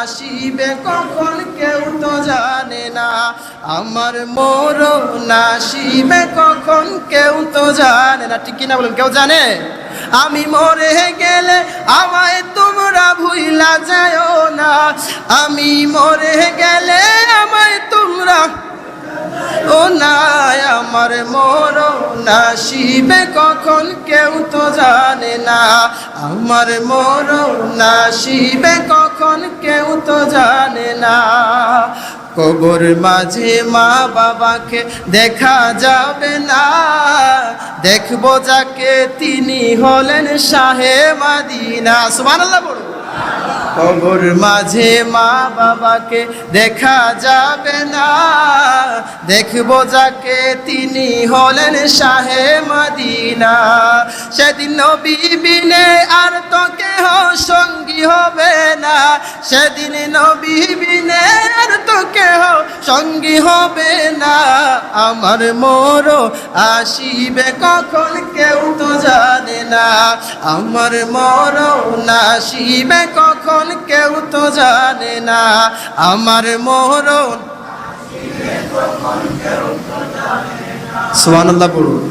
আসিবে কখন কেউ তো জানে না, আমার মরণ আসিবে কখন কেউ তো জানে না। ঠিক কিনা বলেন, কেউ জানে? আমি মরে গেলে আমায় তোমরা ভুইলা যাও না, আমি মরে গেলে আমায় তোমরা ও নাই, আমার মরণ আসিবে কখন কেউ তো জানে না, আমার মরণ আসিবে কখন কেউ তো জানে না। কবর মাঝে মা বাবাকে দেখা যাবে না, দেখবো যাকে তিনি হলেন শাহে মদিনা। সুবহানাল্লাহ বলুন। কবর মাঝে মা বাবাকে দেখা যাবে না, দেখবো যাকে তিনি হলেন শাহে মদিনা। সেদিন নবী বিনে আর তো কেহ সঙ্গী হবে না, সেদিন নবী বিনে আর তো কেহ সঙ্গী হবে না, আমার মরণ আসিবে কখন কেউ তো জানে না, আমার মরণ আসিবে কখন কেউ তো জানে না, আমার মরণ। সুবহানাল্লাহ বলুন।